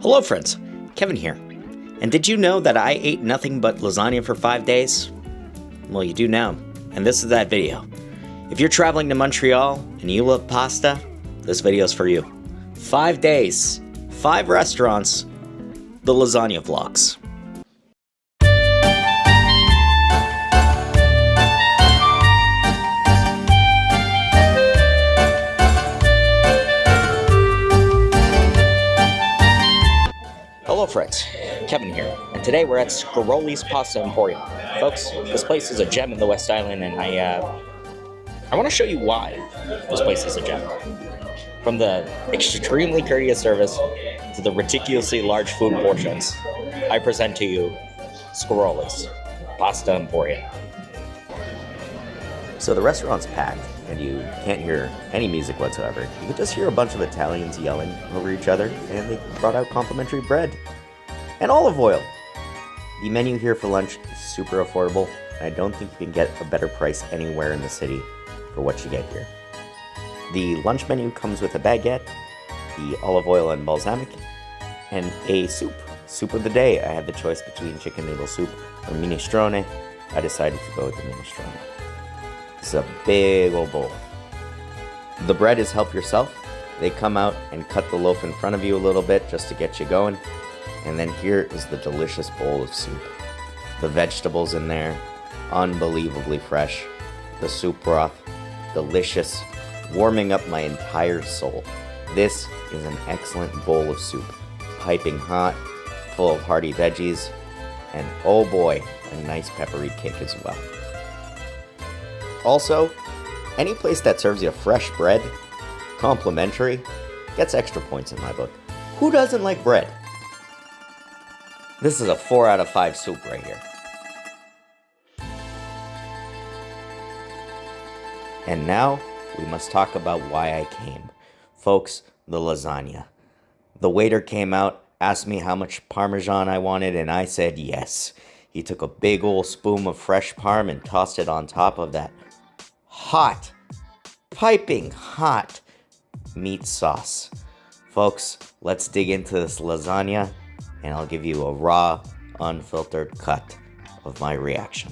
Hello friends, Kevin here. And did you know that I ate nothing but lasagna for 5 days? Well, you do now, and this is that video. If you're traveling to Montreal and you love pasta, this video's for you. 5 days, 5 restaurants, the lasagna vlogs. Hello friends, Kevin here, and today we're at Scolis Pasta Emporium. Folks, this place is a gem in the West Island, and I want to show you why this place is a gem. From the extremely courteous service to the ridiculously large food portions, I present to you Scolis Pasta Emporium. So the restaurant's packed, and you can't hear any music whatsoever. You can just hear a bunch of Italians yelling over each other, and they brought out complimentary bread and olive oil. The menu here for lunch is super affordable, and I don't think you can get a better price anywhere in the city for what you get here. The lunch menu comes with a baguette, the olive oil and balsamic, and a soup. Soup of the day. I had the choice between chicken noodle soup or minestrone. I decided to go with the minestrone. It's a big old bowl. The bread is help yourself. They come out and cut the loaf in front of you a little bit just to get you going. And then here is the delicious bowl of soup. The vegetables in there, unbelievably fresh. The soup broth, delicious, warming up my entire soul. This is an excellent bowl of soup. Piping hot, full of hearty veggies, and oh boy, a nice peppery kick as well. Also, any place that serves you fresh bread, complimentary, gets extra points in my book. Who doesn't like bread? This is a 4 out of 5 soup right here. And now, we must talk about why I came. Folks, the lasagna. The waiter came out, asked me how much Parmesan I wanted, and I said yes. He took a big old spoon of fresh parm and tossed it on top of that hot, piping hot meat sauce. Folks, let's dig into this lasagna, and I'll give you a raw, unfiltered cut of my reaction.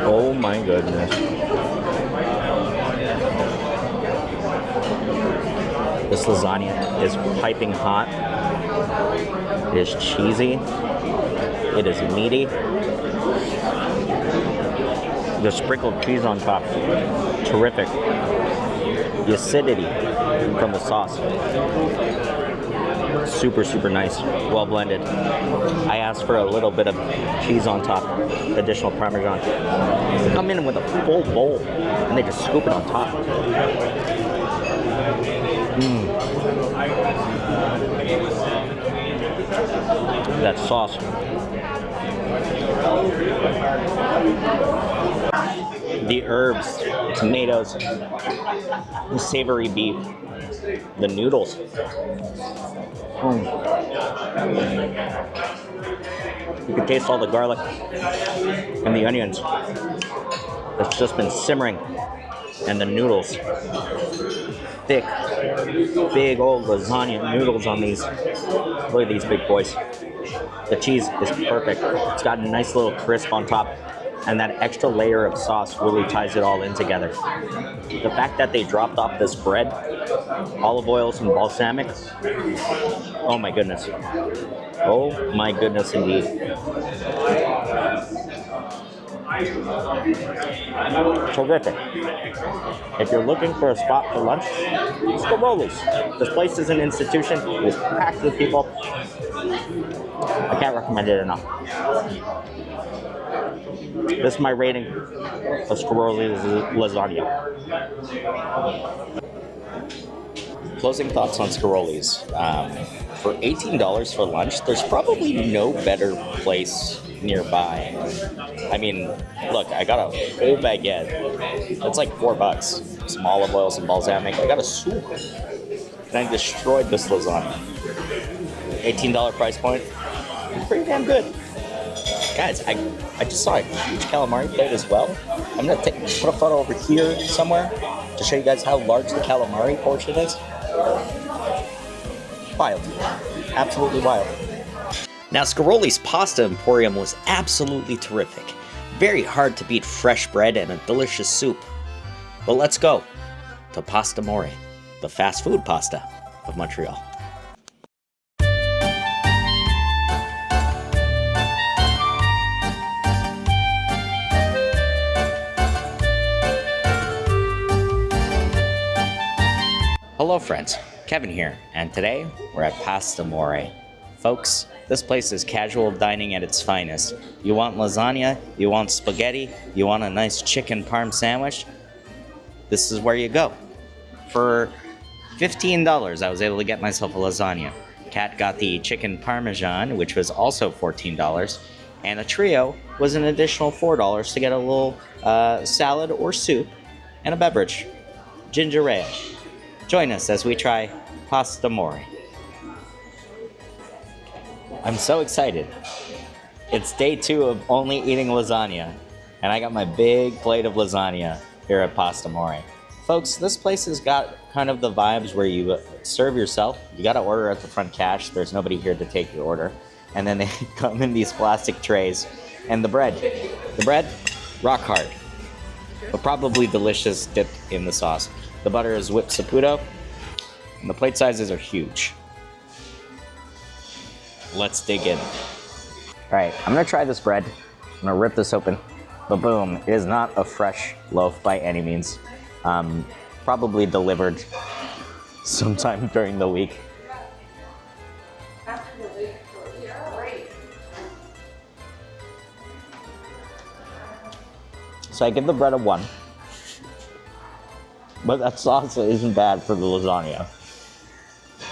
Oh my goodness. This lasagna is piping hot. It is cheesy. It is meaty. The sprinkled cheese on top, terrific. The acidity from the sauce, super nice, well blended. I asked for a little bit of cheese on top, additional Parmesan. They come in with a full bowl, and they just scoop it on top. That sauce. The herbs, tomatoes, the savory beef, the noodles. You can taste all the garlic and the onions. It's just been simmering. And the noodles. Thick, big old lasagna noodles on these. Look at these big boys. The cheese is perfect. It's got a nice little crisp on top, and that extra layer of sauce really ties it all in together. The fact that they dropped off this bread, olive oils and balsamic, oh my goodness. Oh my goodness indeed. Terrific. If you're looking for a spot for lunch, Scolis. This place is an institution. It is packed with people. I can't recommend it enough. This is my rating of Scolis lasagna. Closing thoughts on Scolis. For $18 for lunch, there's probably no better place nearby. I mean, look, I got a whole baguette. That's like $4. Some olive oil, some balsamic. I got a soup. And I destroyed this lasagna. $18 price point. Pretty damn good. Guys, I just saw a huge calamari plate as well. I'm gonna put a photo over here somewhere to show you guys how large the calamari portion is. Wild. Absolutely wild. Now, Scolis Pasta Emporium was absolutely terrific. Very hard to beat fresh bread and a delicious soup. But let's go to Pastamore, the fast food pasta of Montreal. Hello friends, Kevin here, and today we're at Pastamore. Folks, this place is casual dining at its finest. You want lasagna, you want spaghetti, you want a nice chicken parm sandwich, this is where you go. For $15, I was able to get myself a lasagna. Kat got the chicken parmesan, which was also $14, and a trio was an additional $4 to get a little salad or soup and a beverage, ginger ale. Join us as we try Pastamore. I'm so excited. It's day 2 of only eating lasagna, and I got my big plate of lasagna here at Pastamore. Folks, this place has got kind of the vibes where you serve yourself. You gotta order at the front cash. There's nobody here to take your order. And then they come in these plastic trays. And the bread, rock hard, but probably delicious dipped in the sauce. The butter is whipped saputo, and the plate sizes are huge. Let's dig in. All right, I'm gonna try this bread. I'm gonna rip this open, but boom, it is not a fresh loaf by any means. Probably delivered sometime during the week. So I give the bread a 1. But that sauce isn't bad for the lasagna.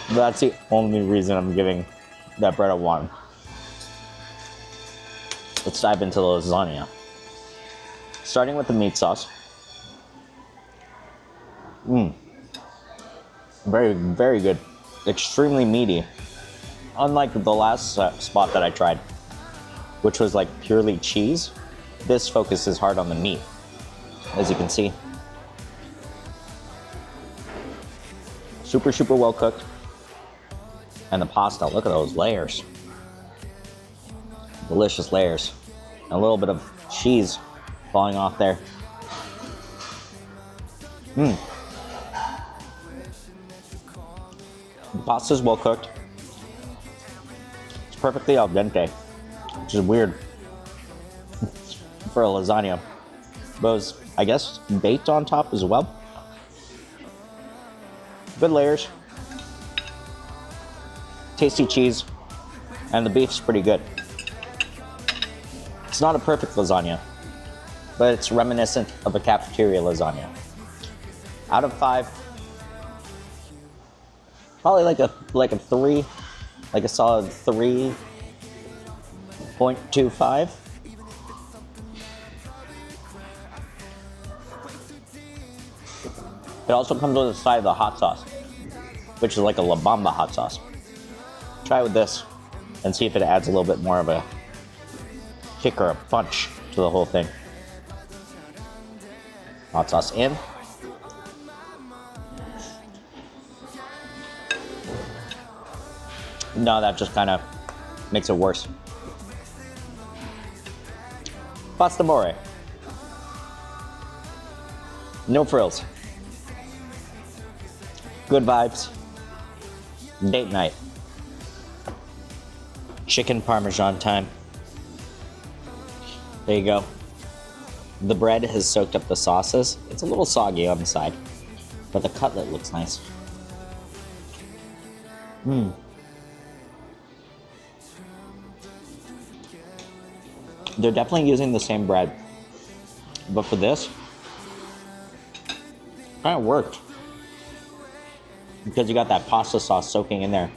That's the only reason I'm giving that bread a 1. Let's dive into the lasagna. Starting with the meat sauce. Very, very good. Extremely meaty. Unlike the last spot that I tried, which was like purely cheese, this focuses hard on the meat, as you can see. Super, super well cooked. And the pasta, look at those layers. Delicious layers. And a little bit of cheese falling off there. The pasta's well cooked. It's perfectly al dente, which is weird for a lasagna. But it was, I guess, baked on top as well. Good layers. Tasty cheese. And the beef's pretty good. It's not a perfect lasagna, but it's reminiscent of a cafeteria lasagna. Out of 5, probably like a 3, like a solid 3.25. It also comes with a side of the hot sauce, which is like a La Bamba hot sauce. Try it with this and see if it adds a little bit more of a kick or a punch to the whole thing. Hot sauce in. No, that just kind of makes it worse. Pastamore. No frills. Good vibes. Date night. Chicken parmesan time. There you go. The bread has soaked up the sauces. It's a little soggy on the side, but the cutlet looks nice. They're definitely using the same bread, but for this, kind of worked because you got that pasta sauce soaking in there,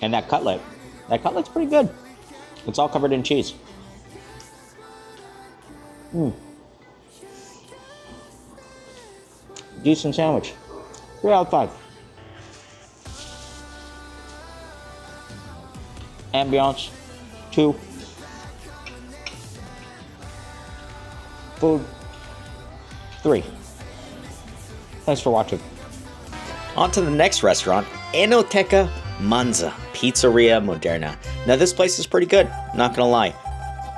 and that cutlet's pretty good. It's all covered in cheese. Decent sandwich. 3 out of 5. Ambiance, 2. Food 3. Thanks for watching. On to the next restaurant, Enoteca, Monza, Pizzeria Moderna. Now this place is pretty good, not gonna lie,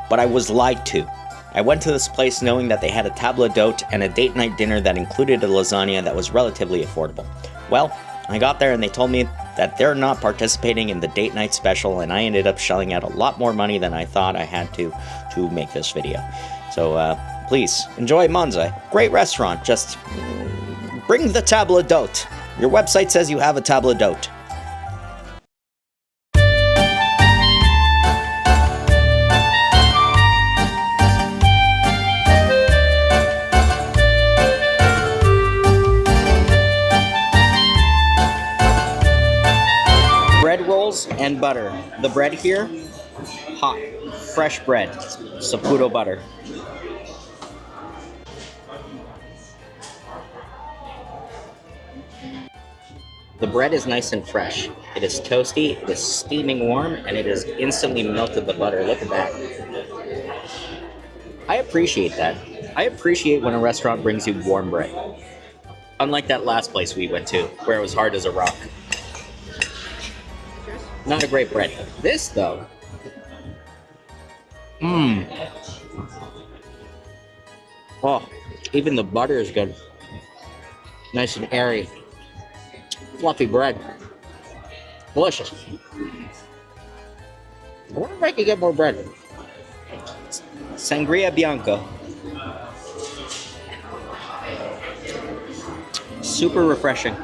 but I was lied to. I went to this place knowing that they had a table d'hote and a date night dinner that included a lasagna that was relatively affordable. Well, I got there and they told me that they're not participating in the date night special, and I ended up shelling out a lot more money than I thought I had to make this video. So please, enjoy Monza. Great restaurant, just bring the table d'hote. Your website says you have a table d'hote. Bread rolls and butter. The bread here, hot, fresh bread, Saputo butter. The bread is nice and fresh. It is toasty, it is steaming warm, and it has instantly melted the butter. Look at that. I appreciate that. I appreciate when a restaurant brings you warm bread. Unlike that last place we went to, where it was hard as a rock. Not a great bread. This, though. Oh, even the butter is good. Nice and airy. Fluffy bread. Delicious. I wonder if I could get more bread. Sangria Bianco. Super refreshing.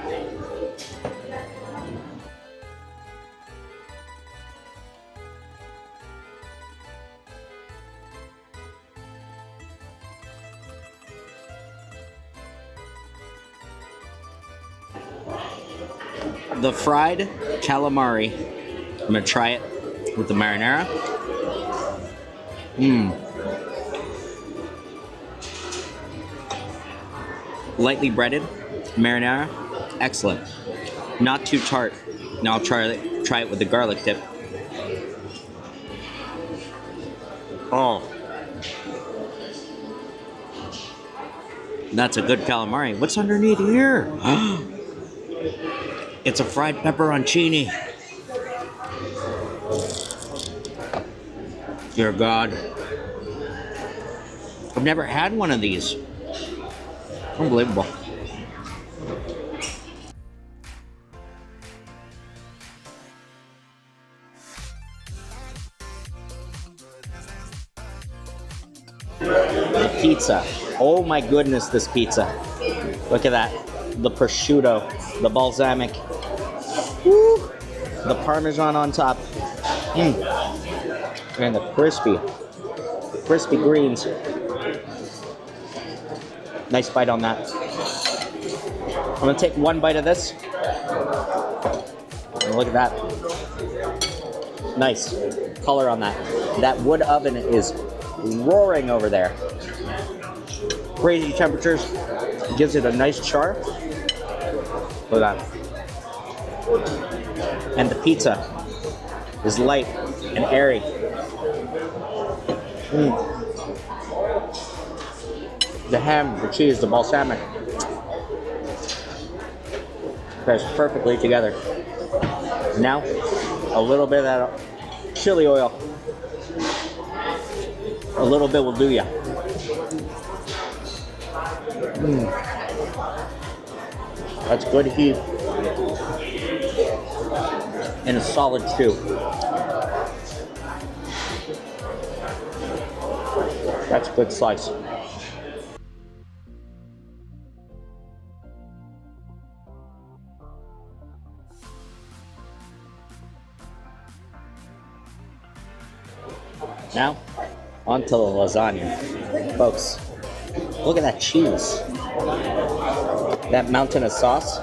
The fried calamari. I'm gonna try it with the marinara. Lightly breaded marinara, excellent. Not too tart. Now I'll try it with the garlic dip. Oh, that's a good calamari. What's underneath here? It's a fried pepperoncini. Dear God. I've never had one of these. Unbelievable. The pizza. Oh my goodness, this pizza. Look at that. The prosciutto, the balsamic, woo, the parmesan on top, and the crispy greens. Nice bite on that. I'm gonna take one bite of this. And look at that. Nice color on that. That wood oven is roaring over there. Crazy temperatures. Gives it a nice char. Look at that. And the pizza is light and airy. The ham, the cheese, the balsamic pairs perfectly together. Now, a little bit of that chili oil. A little bit will do ya. That's good heat and a solid chew. That's a good slice. Now, on to the lasagna. Folks, look at that cheese. That mountain of sauce.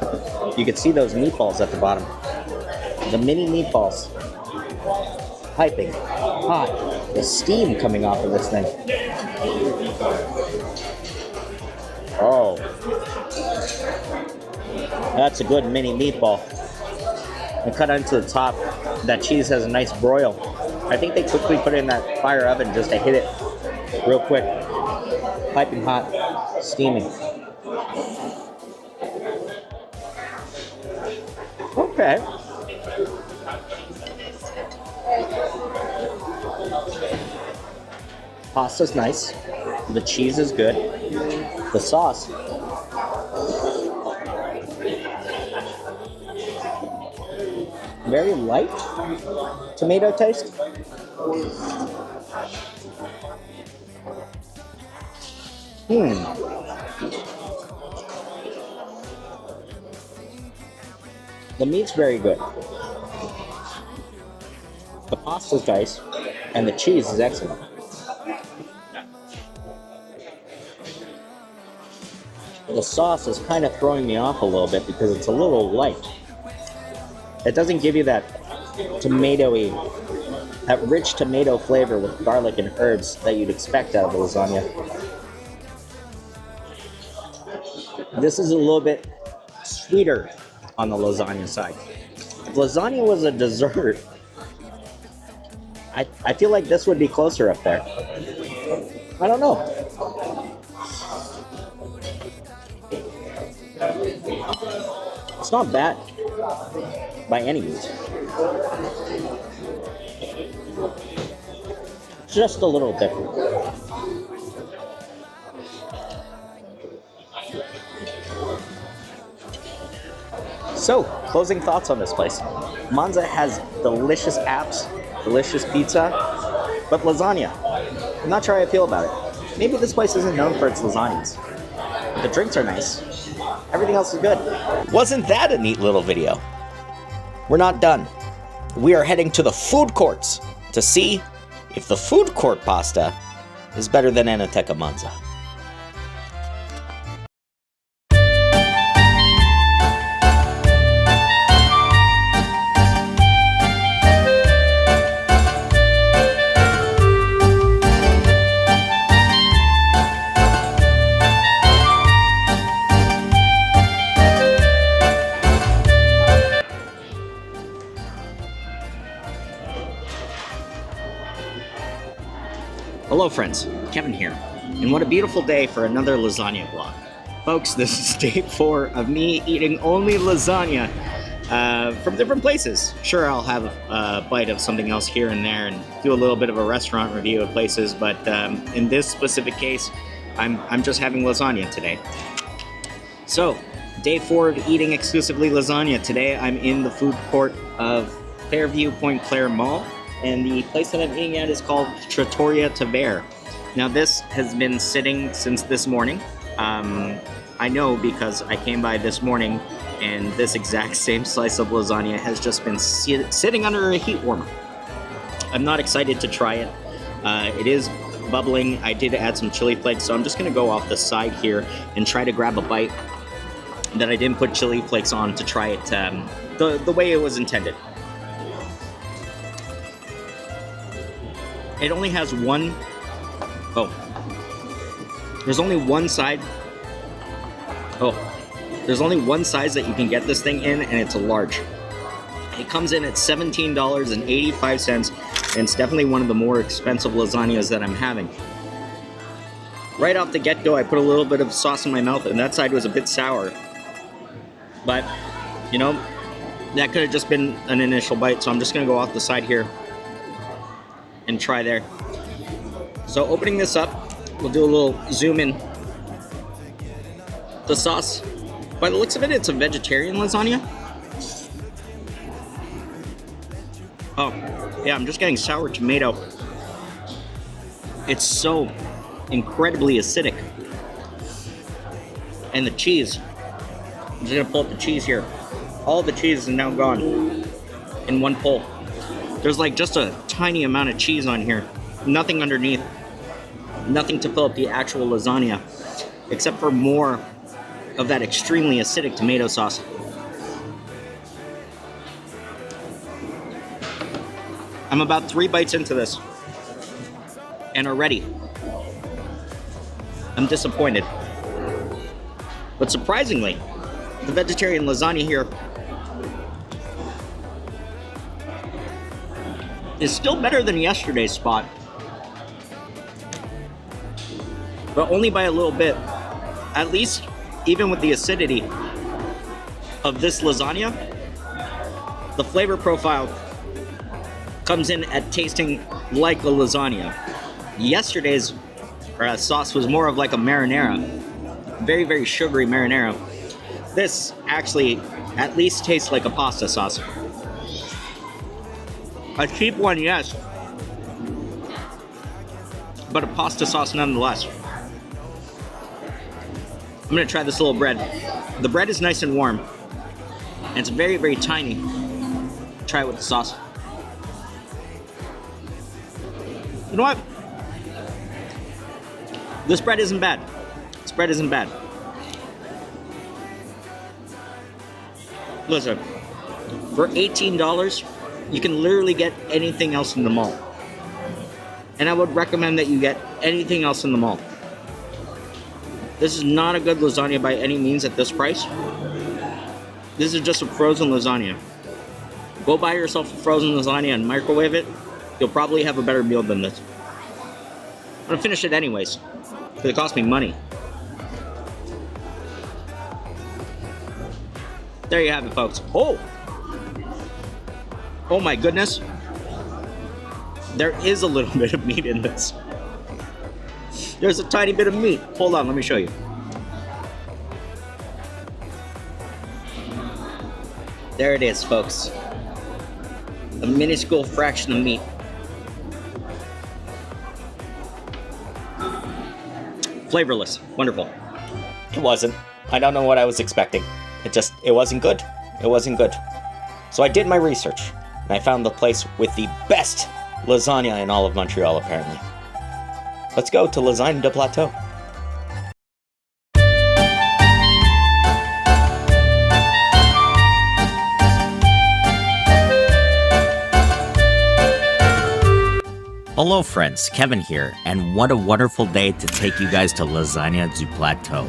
You can see those meatballs at the bottom. The mini meatballs. Piping hot. The steam coming off of this thing. Oh. That's a good mini meatball. And cut into the top. That cheese has a nice broil. I think they quickly put it in that fire oven just to hit it real quick. piping hot, steaming. Okay. Pasta's nice. The cheese is good. The sauce. Very light tomato taste. The meat's very good. The pasta's nice, and the cheese is excellent. The sauce is kind of throwing me off a little bit because it's a little light. It doesn't give you that tomatoey, that rich tomato flavor with garlic and herbs that you'd expect out of a lasagna. This is a little bit sweeter on the lasagna side. If lasagna was a dessert, I feel like this would be closer up there. I don't know. It's not bad by any means. Just a little different. So, closing thoughts on this place. Monza has delicious apps, delicious pizza, but lasagna. I'm not sure how I feel about it. Maybe this place isn't known for its lasagnas. But the drinks are nice. Everything else is good. Wasn't that a neat little video? We're not done. We are heading to the food courts to see if the food court pasta is better than Enoteca Monza. Hello friends, Kevin here, and what a beautiful day for another lasagna vlog. Folks, this is day 4 of me eating only lasagna from different places. Sure, I'll have a bite of something else here and there and do a little bit of a restaurant review of places, but in this specific case, I'm just having lasagna today. So, day 4 of eating exclusively lasagna. Today I'm in the food court of Fairview Point Claire Mall. And the place that I'm eating at is called Tratoria Tavere. Now this has been sitting since this morning. I know because I came by this morning and this exact same slice of lasagna has just been sitting under a heat warmer. I'm not excited to try it. It is bubbling. I did add some chili flakes, so I'm just gonna go off the side here and try to grab a bite that I didn't put chili flakes on to try it the way it was intended. It only has one, there's only one side, there's only one size that you can get this thing in, and it's a large. It comes in at $17.85, and it's definitely one of the more expensive lasagnas that I'm having. Right off the get-go, I put a little bit of sauce in my mouth, and that side was a bit sour. But, you know, that could have just been an initial bite, so I'm just gonna go off the side here and try there. So opening this up, we'll do a little zoom in. The sauce, by the looks of it, it's a vegetarian lasagna. Oh, yeah, I'm just getting sour tomato. It's so incredibly acidic. And the cheese, I'm just gonna pull up the cheese here. All the cheese is now gone in one pull. There's like just a tiny amount of cheese on here. Nothing underneath. Nothing to fill up the actual lasagna, except for more of that extremely acidic tomato sauce. I'm about 3 bites into this, and already I'm disappointed. But surprisingly, the vegetarian lasagna here is still better than yesterday's spot. but only by a little bit. At least, even with the acidity of this lasagna, the flavor profile comes in at tasting like a lasagna. Yesterday's sauce was more of like a marinara, very, very sugary marinara. This actually at least tastes like a pasta sauce. A cheap one, yes, but a pasta sauce nonetheless. I'm gonna try this little bread. The bread is nice and warm, and it's very, very tiny. Try it with the sauce. You know what? This bread isn't bad. This bread isn't bad. Listen, for $18, you can literally get anything else in the mall. And I would recommend that you get anything else in the mall. This is not a good lasagna by any means at this price. This is just a frozen lasagna. Go buy yourself a frozen lasagna and microwave it. You'll probably have a better meal than this. I'm gonna finish it anyways, because it cost me money. There you have it, folks. Oh! Oh my goodness. There is a little bit of meat in this. There's a tiny bit of meat. Hold on, let me show you. There it is, folks. A minuscule fraction of meat. Flavorless. Wonderful. It wasn't. I don't know what I was expecting. It wasn't good. It wasn't good. So I did my research, and I found the place with the best lasagna in all of Montreal, apparently. Let's go to Lasagna de Plateau. Hello friends, Kevin here, and what a wonderful day to take you guys to Lasagna du Plateau.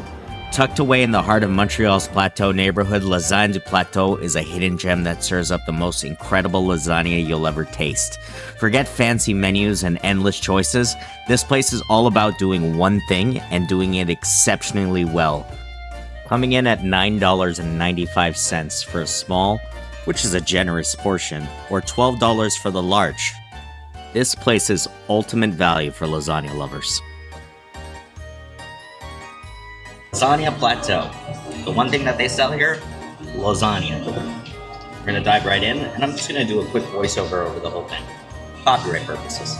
Tucked away in the heart of Montreal's Plateau neighborhood, Lasagna du Plateau is a hidden gem that serves up the most incredible lasagna you'll ever taste. Forget fancy menus and endless choices, this place is all about doing one thing and doing it exceptionally well. Coming in at $9.95 for a small, which is a generous portion, or $12 for the large. This place is ultimate value for lasagna lovers. Lasagna Plateau. The one thing that they sell here, lasagna. We're gonna dive right in, and I'm just gonna do a quick voiceover over the whole thing. Copyright purposes.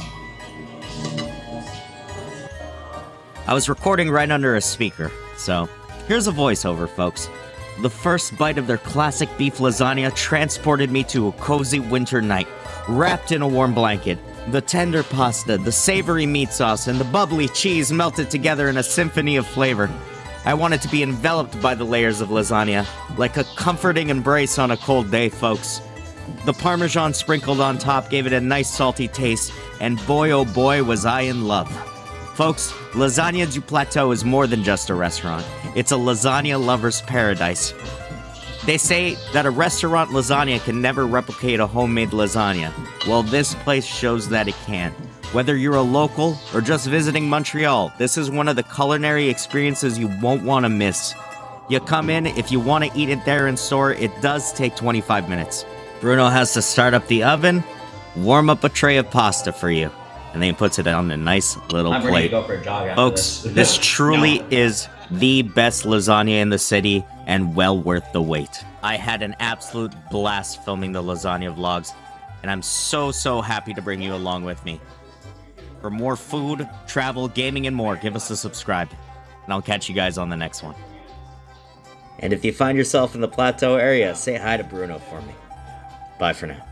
I was recording right under a speaker, so here's a voiceover, folks. The first bite of their classic beef lasagna transported me to a cozy winter night, wrapped in a warm blanket. The tender pasta, the savory meat sauce, and the bubbly cheese melted together in a symphony of flavor. I wanted to be enveloped by the layers of lasagna, like a comforting embrace on a cold day, folks. The Parmesan sprinkled on top gave it a nice salty taste, and boy oh boy was I in love. Folks, Lasagna du Plateau is more than just a restaurant. It's a lasagna lover's paradise. They say that a restaurant lasagna can never replicate a homemade lasagna. Well, this place shows that it can. Whether you're a local or just visiting Montreal, this is one of the culinary experiences you won't want to miss. You come in, if you want to eat it there in store, it does take 25 minutes. Bruno has to start up the oven, warm up a tray of pasta for you, and then he puts it on a nice little I'm ready plate. to go for a jog after Folks, this truly is the best lasagna in the city and well worth the wait. I had an absolute blast filming the lasagna vlogs, and I'm so happy to bring you along with me. For more food, travel, gaming, and more, give us a subscribe, and I'll catch you guys on the next one. And if you find yourself in the Plateau area, say hi to Bruno for me. Bye for now.